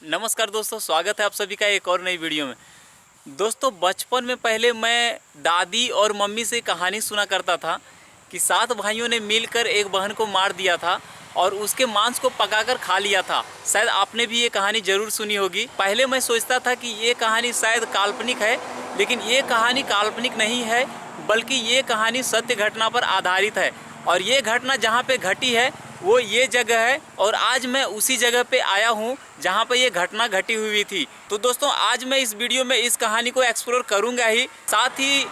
नमस्कार दोस्तों, स्वागत है आप सभी का एक और नई वीडियो में। दोस्तों, बचपन में पहले मैं दादी और मम्मी से कहानी सुना करता था कि 7 भाइयों ने मिलकर एक बहन को मार दिया था और उसके मांस को पकाकर खा लिया था। शायद आपने भी ये कहानी ज़रूर सुनी होगी। पहले मैं सोचता था कि ये कहानी शायद काल्पनिक है, लेकिन ये कहानी काल्पनिक नहीं है, बल्कि ये कहानी सत्य घटना पर आधारित है। और ये घटना जहाँ पे घटी है वो ये जगह है, और आज मैं उसी जगह पे आया हूँ जहाँ पे ये घटना घटी हुई थी। तो दोस्तों, आज मैं इस वीडियो में इस कहानी को एक्सप्लोर करूँगा ही, साथ ही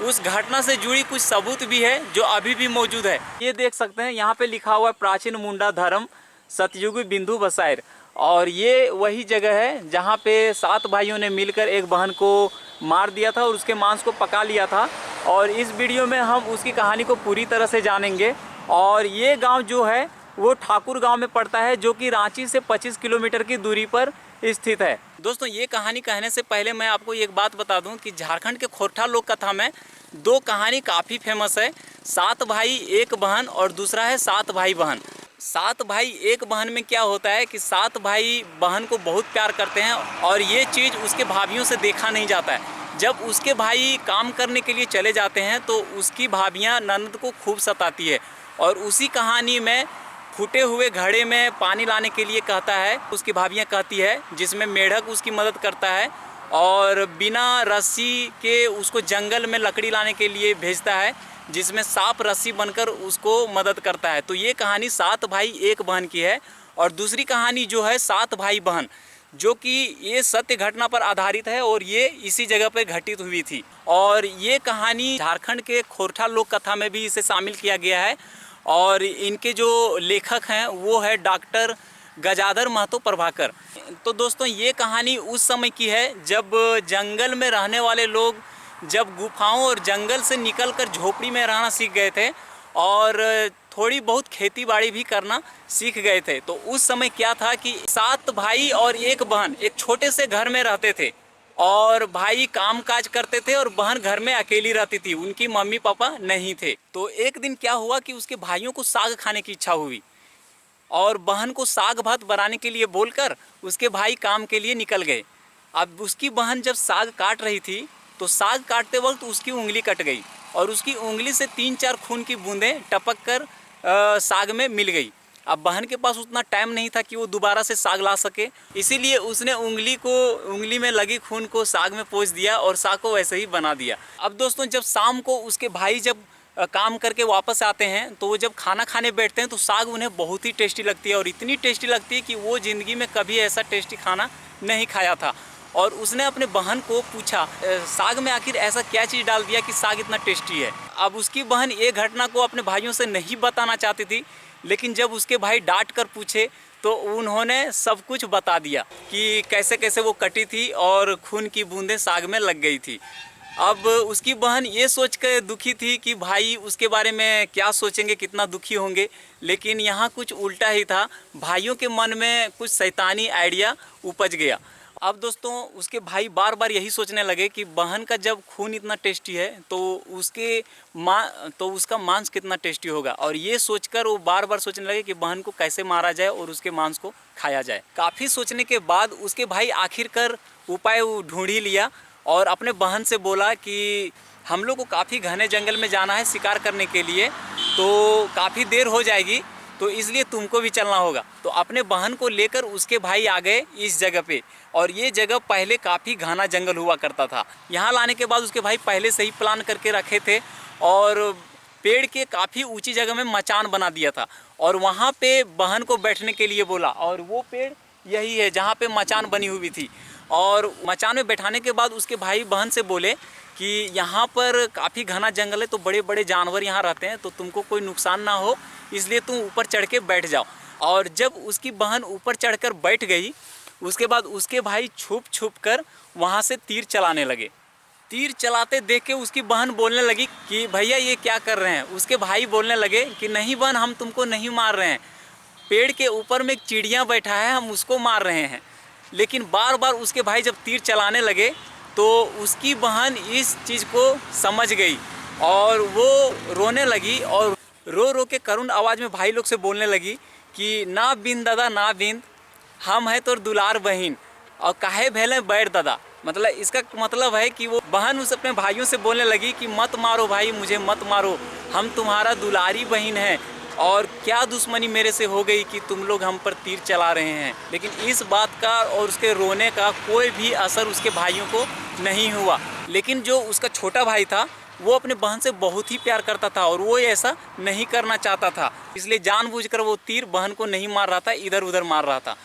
उस घटना से जुड़ी कुछ सबूत भी है जो अभी भी मौजूद है। ये देख सकते हैं, यहाँ पे लिखा हुआ है प्राचीन मुंडा धर्म सतयुगी बिंदु बसायर। और ये वही जगह है जहाँ पे 7 भाइयों ने मिलकर एक बहन को मार दिया था और उसके मांस को पका लिया था। और इस वीडियो में हम उसकी कहानी को पूरी तरह से जानेंगे। और ये गांव जो है वो ठाकुर गांव में पड़ता है, जो कि रांची से 25 किलोमीटर की दूरी पर स्थित है। दोस्तों, ये कहानी कहने से पहले मैं आपको एक बात बता दूं कि झारखंड के खोरठा लोक कथा में 2 कहानी काफ़ी फेमस है। 7 भाई एक बहन और दूसरा है 7 भाई बहन। 7 भाई एक बहन में क्या होता है कि 7 भाई बहन को बहुत प्यार करते हैं, और ये चीज़ उसके भाभियों से देखा नहीं जाता है। जब उसके भाई काम करने के लिए चले जाते हैं तो उसकी भाभियाँ ननद को खूब सताती है, और उसी कहानी में फूटे हुए घड़े में पानी लाने के लिए कहता है, उसकी भाभियाँ कहती है, जिसमें मेढक उसकी मदद करता है, और बिना रस्सी के उसको जंगल में लकड़ी लाने के लिए भेजता है, जिसमें सांप रस्सी बनकर उसको मदद करता है। तो ये कहानी 7 भाई एक बहन की है। और दूसरी कहानी जो है 7 भाई बहन, जो कि ये सत्य घटना पर आधारित है और ये इसी जगह पर घटित हुई थी। और ये कहानी झारखंड के खोरठा लोक कथा में भी इसे शामिल किया गया है, और इनके जो लेखक हैं वो है डॉक्टर गजाधर महतो प्रभाकर। तो दोस्तों, ये कहानी उस समय की है जब जंगल में रहने वाले लोग जब गुफाओं और जंगल से निकलकर झोपड़ी में रहना सीख गए थे और थोड़ी बहुत खेती बाड़ी भी करना सीख गए थे। तो उस समय क्या था कि 7 भाई और एक बहन एक छोटे से घर में रहते थे, और भाई काम काज करते थे और बहन घर में अकेली रहती थी, उनकी मम्मी पापा नहीं थे। तो एक दिन क्या हुआ कि उसके भाइयों को साग खाने की इच्छा हुई, और बहन को साग भात बनाने के लिए बोलकर उसके भाई काम के लिए निकल गए। अब उसकी बहन जब साग काट रही थी तो साग काटते वक्त उसकी उंगली कट गई, और उसकी उंगली से 3-4 खून की बूंदें टपक कर साग में मिल गई। अब बहन के पास उतना टाइम नहीं था कि वो दोबारा से साग ला सके, इसीलिए उसने उंगली में लगी खून को साग में पोंछ दिया और साग को वैसे ही बना दिया। अब दोस्तों, जब शाम को उसके भाई जब काम करके वापस आते हैं तो वो जब खाना खाने बैठते हैं तो साग उन्हें बहुत ही टेस्टी लगती है, और इतनी टेस्टी लगती है कि वो ज़िंदगी में कभी ऐसा टेस्टी खाना नहीं खाया था। और उसने अपने बहन को पूछा, साग में आखिर ऐसा क्या चीज़ डाल दिया कि साग इतना टेस्टी है। अब उसकी बहन ये घटना को अपने भाइयों से नहीं बताना चाहती थी, लेकिन जब उसके भाई डांट कर पूछे तो उन्होंने सब कुछ बता दिया कि कैसे कैसे वो कटी थी और खून की बूंदें साग में लग गई थी। अब उसकी बहन ये सोच कर दुखी थी कि भाई उसके बारे में क्या सोचेंगे, कितना दुखी होंगे, लेकिन यहाँ कुछ उल्टा ही था। भाइयों के मन में कुछ शैतानी आइडिया उपज गया। अब दोस्तों, उसके भाई बार बार यही सोचने लगे कि बहन का जब खून इतना टेस्टी है तो उसका मांस कितना टेस्टी होगा, और ये सोचकर वो बार बार सोचने लगे कि बहन को कैसे मारा जाए और उसके मांस को खाया जाए। काफ़ी सोचने के बाद उसके भाई आखिरकार उपाय ढूंढ ही लिया, और अपने बहन से बोला कि हम लोग को काफ़ी घने जंगल में जाना है शिकार करने के लिए, तो काफ़ी देर हो जाएगी, तो इसलिए तुमको भी चलना होगा। तो अपने बहन को लेकर उसके भाई आ गए इस जगह पे, और ये जगह पहले काफ़ी घना जंगल हुआ करता था। यहाँ लाने के बाद उसके भाई पहले से ही प्लान करके रखे थे, और पेड़ के काफ़ी ऊंची जगह में मचान बना दिया था, और वहाँ पे बहन को बैठने के लिए बोला, और वो पेड़ यही है जहाँ पे मचान बनी हुई थी। और मचान में बैठाने के बाद उसके भाई बहन से बोले कि यहाँ पर काफ़ी घना जंगल है, तो बड़े बड़े जानवर यहाँ रहते हैं, तो तुमको कोई नुकसान ना हो, इसलिए तुम ऊपर चढ़ के बैठ जाओ। और जब उसकी बहन ऊपर चढ़कर बैठ गई, उसके बाद उसके भाई छुप छुप कर वहाँ से तीर चलाने लगे। तीर चलाते देख के उसकी बहन बोलने लगी कि भैया ये क्या कर रहे हैं। उसके भाई बोलने लगे कि नहीं बहन, हम तुमको नहीं मार रहे हैं, पेड़ के ऊपर में एक चिड़िया बैठा है, हम उसको मार रहे हैं। लेकिन बार बार उसके भाई जब तीर चलाने लगे तो उसकी बहन इस चीज़ को समझ गई, और वो रोने लगी, और रो रो के करुण आवाज़ में भाई लोग से बोलने लगी कि ना बिंद दादा ना बिंद, हम है तोर दुलार बहन और काहे भेले बैठ दादा। मतलब इसका मतलब है कि वो बहन उस अपने भाइयों से बोलने लगी कि मत मारो भाई, मुझे मत मारो, हम तुम्हारा दुलारी बहन है और क्या दुश्मनी मेरे से हो गई कि तुम लोग हम पर तीर चला रहे हैं। लेकिन इस बात का और उसके रोने का कोई भी असर उसके भाइयों को नहीं हुआ। लेकिन जो उसका छोटा भाई था वो अपने बहन से बहुत ही प्यार करता था और वो ऐसा नहीं करना चाहता था, इसलिए जानबूझकर वो तीर बहन को नहीं मार रहा था, इधर उधर मार रहा था।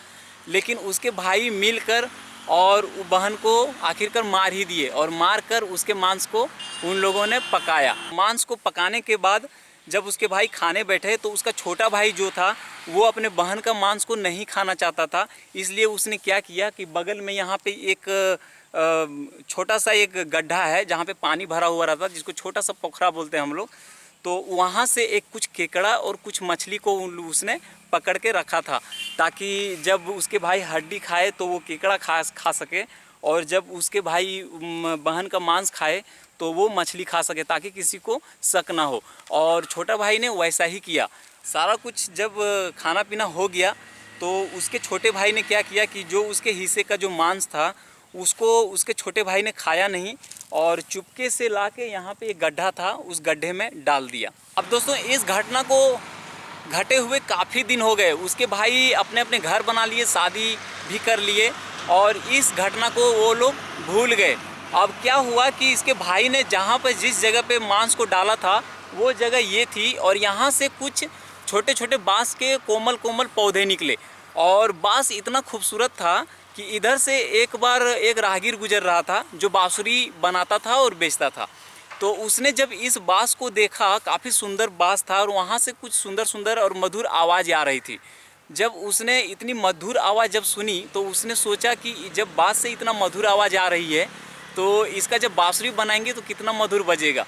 लेकिन उसके भाई मिलकर और बहन को आखिरकार मार ही दिए और मारकर उसके मांस को उन लोगों ने पकाया। मांस को पकाने के बाद जब उसके भाई खाने बैठे तो उसका छोटा भाई जो था वो अपने बहन का मांस को नहीं खाना चाहता था। इसलिए उसने क्या किया कि बगल में यहाँ पे एक छोटा सा एक गड्ढा है जहाँ पे पानी भरा हुआ रहता, जिसको छोटा सा पोखरा बोलते हैं हम लोग। तो वहाँ से एक कुछ केकड़ा और कुछ मछली को उसने पकड़ के रखा था, ताकि जब उसके भाई हड्डी खाए तो वो केकड़ा खा सके, और जब उसके भाई बहन का मांस खाए तो वो मछली खा सके, ताकि किसी को शक ना हो। और छोटा भाई ने वैसा ही किया। सारा कुछ जब खाना पीना हो गया तो उसके छोटे भाई ने क्या किया कि जो उसके हिस्से का जो मांस था उसको उसके छोटे भाई ने खाया नहीं और चुपके से लाके यहाँ पे एक गड्ढा था, उस गड्ढे में डाल दिया। अब दोस्तों इस घटना को घटे हुए काफ़ी दिन हो गए। उसके भाई अपने अपने घर बना लिए, शादी भी कर लिए और इस घटना को वो लोग भूल गए। अब क्या हुआ कि इसके भाई ने जहाँ पर जिस जगह पे मांस को डाला था वो जगह ये थी और यहाँ से कुछ छोटे छोटे बांस के कोमल कोमल पौधे निकले और बांस इतना खूबसूरत था कि इधर से एक बार एक राहगीर गुजर रहा था जो बांसुरी बनाता था और बेचता था। तो उसने जब इस बांस को देखा, काफ़ी सुंदर बांस था और वहाँ से कुछ सुंदर सुंदर और मधुर आवाज़ आ रही थी। जब उसने इतनी मधुर आवाज़ जब सुनी तो उसने सोचा कि जब बांस से इतना मधुर आवाज़ आ रही है तो इसका जब बांसुरी बनाएंगे तो कितना मधुर बजेगा।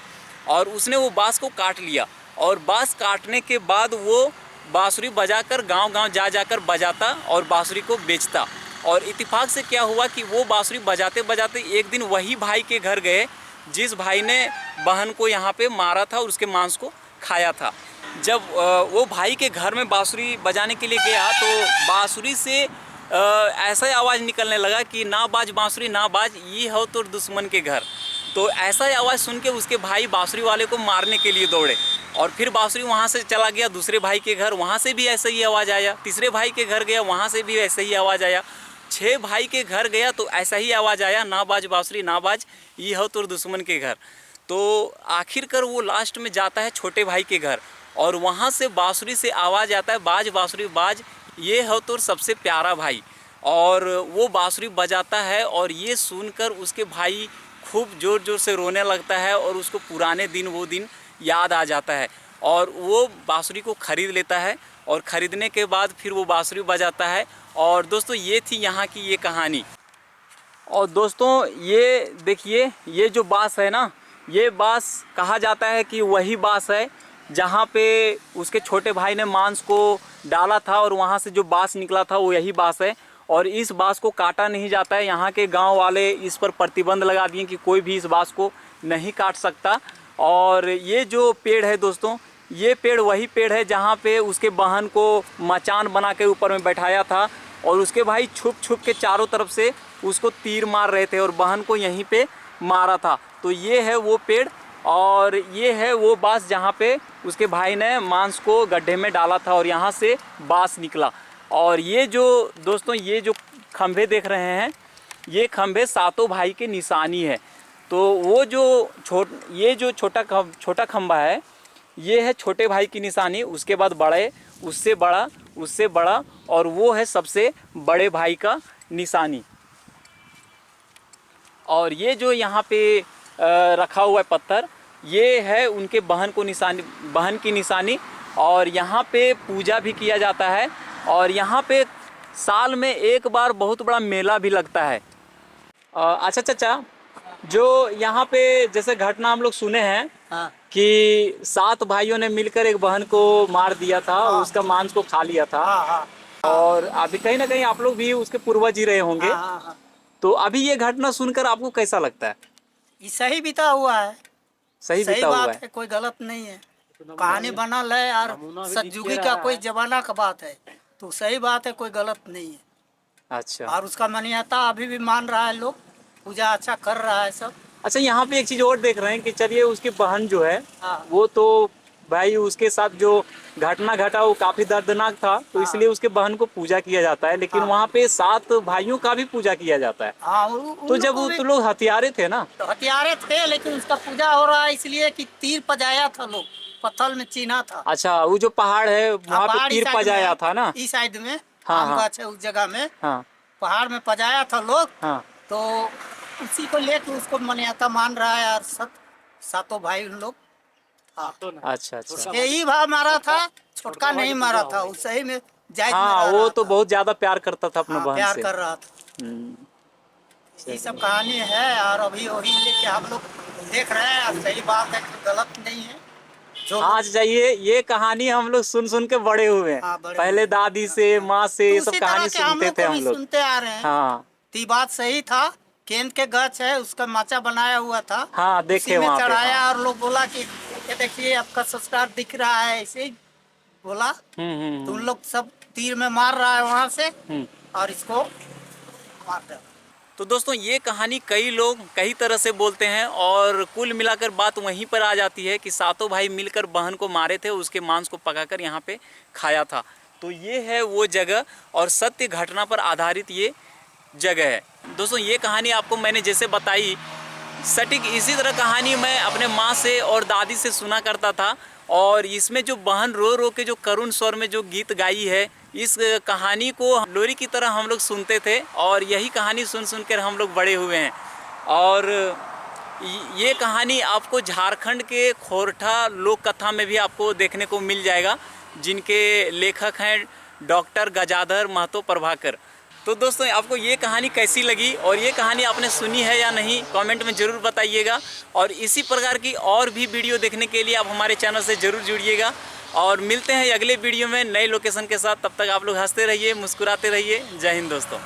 और उसने वो बांस को काट लिया और बांस काटने के बाद वो बांसुरी बजाकर गांव-गांव जा जाकर बजाता और बांसुरी को बेचता। और इत्तेफाक से क्या हुआ कि वो बांसुरी बजाते बजाते एक दिन वही भाई के घर गए जिस भाई ने बहन को यहाँ पे मारा था और उसके मांस को खाया था। जब वो भाई के घर में बांसुरी बजाने के लिए गया तो बांसुरी से ऐसा आवाज़ निकलने लगा कि ना बाज बांसुरी ना बाज, ये हो तो दुश्मन के घर। तो ऐसा आवाज़ सुन के उसके भाई बांसुरी वाले को मारने के लिए दौड़े और फिर बांसुरी वहाँ से चला गया दूसरे भाई के घर, वहाँ से भी ऐसा ही आवाज़ आया। तीसरे भाई के घर गया, वहाँ से भी ऐसा ही आवाज़ आया। 6 भाई के घर गया तो ऐसा ही आवाज़ आया, ना बाज बांसुरी ना बाज, ये हो तो दुश्मन के घर। तो आखिरकार वो लास्ट में जाता है छोटे भाई के घर और वहाँ से बांसुरी से आवाज़ आता है, बाज बांसुरी बाज, ये हो तो सबसे प्यारा भाई। और वो बांसुरी बजाता है और ये सुनकर उसके भाई खूब ज़ोर ज़ोर से रोने लगता है और उसको पुराने दिन वो दिन याद आ जाता है और वो बांसुरी को ख़रीद लेता है और ख़रीदने के बाद फिर वो बांसुरी बजाता है। और दोस्तों ये थी यहाँ की ये कहानी। और दोस्तों ये देखिए, ये जो बांस है ना, ये बांस कहा जाता है कि वही बांस है जहाँ पे उसके छोटे भाई ने मांस को डाला था और वहाँ से जो बांस निकला था वो यही बांस है। और इस बांस को काटा नहीं जाता है। यहाँ के गांव वाले इस पर प्रतिबंध लगा दिए कि कोई भी इस बांस को नहीं काट सकता। और ये जो पेड़ है दोस्तों, ये पेड़ वही पेड़ है जहाँ पे उसके बहन को मचान बना के ऊपर में बैठाया था और उसके भाई छुप छुप के चारों तरफ से उसको तीर मार रहे थे और बहन को यहीं पे मारा था। तो ये है वो पेड़ और ये है वो बांस जहाँ पे उसके भाई ने मांस को गड्ढे में डाला था और यहाँ से बांस निकला। और ये जो दोस्तों ये जो खंभे देख रहे हैं, ये खंभे सातों भाई के निशानी है। तो वो जो ये जो छोटा खंभा है ये है छोटे भाई की निशानी, उसके बाद बड़े, उससे बड़ा, उससे बड़ा और वो है सबसे बड़े भाई का निशानी। और ये जो यहाँ पे रखा हुआ है पत्थर, ये है उनके बहन की निशानी। और यहाँ पे पूजा भी किया जाता है और यहाँ पे साल में एक बार बहुत बड़ा मेला भी लगता है। अच्छा चाचा, जो यहाँ पे जैसे घटना हम लोग सुने हैं हाँ। कि 7 भाइयों ने मिलकर एक बहन को मार दिया था और उसका मांस को खा लिया था। हाँ। और अभी कहीं ना कहीं आप लोग भी उसके पूर्वज ही रहे होंगे। हाँ। तो अभी ये घटना सुनकर आपको कैसा लगता है? ये सही बीता हुआ है, सही बीता हुआ बात है, कोई गलत नहीं है। कहानी बनल है और सतयुगी का कोई जमाना का बात है, तो सही बात है, कोई गलत नहीं है। अच्छा और उसका मान्यता अभी भी मान रहा है लोग, पूजा अच्छा कर रहा है सब। अच्छा, यहाँ पे एक चीज और देख रहे हैं कि चलिए उसकी बहन जो है हाँ वो तो भाई उसके साथ जो घटना घटा वो काफी दर्दनाक था, तो हाँ। इसलिए उसके बहन को पूजा किया जाता है, लेकिन हाँ। वहाँ पे 7 भाइयों का भी पूजा किया जाता है। हाँ तो उन लोग जब को वो भी तो लोग हथियारे थे ना। तो हथियारे थे, लेकिन उसका पूजा हो रहा है इसलिए कि तीर पजाया था, लोग पत्थर में चीना था। अच्छा, वो जो पहाड़ है हाँ वहाँ पे पहाड़ी तीर साइड में पजाया है, था ना। इस साइड में हाँ आम हाँ गाछ है, उस जगह में हाँ पहाड़ में पजाया था लोग। हाँ। तो उसी को लेकर उसको मान्यता मान रहा है। और सातों भाई उन लोग। हाँ अच्छा अच्छा। यही भाव मारा था, छोटका नहीं मारा था, वो सही में जायज में हाँ, रह वो रहा तो था। बहुत ज्यादा प्यार करता था अपने हाँ बहन प्यार से। कर रहा था। हम्म, ये सब कहानी है। और अभी वही लेके हम लोग देख रहे हैं। और सही बात है कि गलत नहीं है जो लोग। आज जाइए, ये कहानी हम लोग सुन सुन के बड़े हुए हैं। हाँ बड़े पहले हुए। दादी से माँ से तो ये सब उसी तरह कहानी के हम सुनते लोग थे को हम भी लोग। सुनते आ रहे हैं। हाँ तो ये बात सही था। केंद के गाछ है, उसका माचा बनाया हुआ था। हाँ, देखे उसी में वहाँ पे। चढ़ाया हाँ। और लोग बोला कि ये देखिए आपका संस्कार दिख रहा है, ऐसे ही बोला। तो उन लोग सब तीर में मार रहा है वहां से, हम्म। और इसको मार रहा है। तो दोस्तों, ये कहानी कई लोग कई तरह से बोलते हैं और कुल मिलाकर बात वहीं पर आ जाती है कि सातों भाई मिलकर बहन को मारे थे, उसके मांस को पकाकर यहाँ पे खाया था। तो ये है वो जगह और सत्य घटना पर आधारित ये जगह है। दोस्तों, ये कहानी आपको मैंने जैसे बताई, सटीक इसी तरह कहानी मैं अपने माँ से और दादी से सुना करता था। और इसमें जो बहन रो रो के जो करुण स्वर में जो गीत गाई है, इस कहानी को लोरी की तरह हम लोग सुनते थे और यही कहानी सुन सुन कर हम लोग बड़े हुए हैं। और ये कहानी आपको झारखंड के खोरठा लोक कथा में भी आपको देखने को मिल जाएगा, जिनके लेखक हैं डॉक्टर गजाधर महतो प्रभाकर। तो दोस्तों, आपको ये कहानी कैसी लगी और ये कहानी आपने सुनी है या नहीं, कमेंट में ज़रूर बताइएगा। और इसी प्रकार की और भी वीडियो देखने के लिए आप हमारे चैनल से ज़रूर जुड़िएगा। और मिलते हैं अगले वीडियो में नए लोकेशन के साथ। तब तक आप लोग हंसते रहिए, मुस्कुराते रहिए। जय हिंद दोस्तों।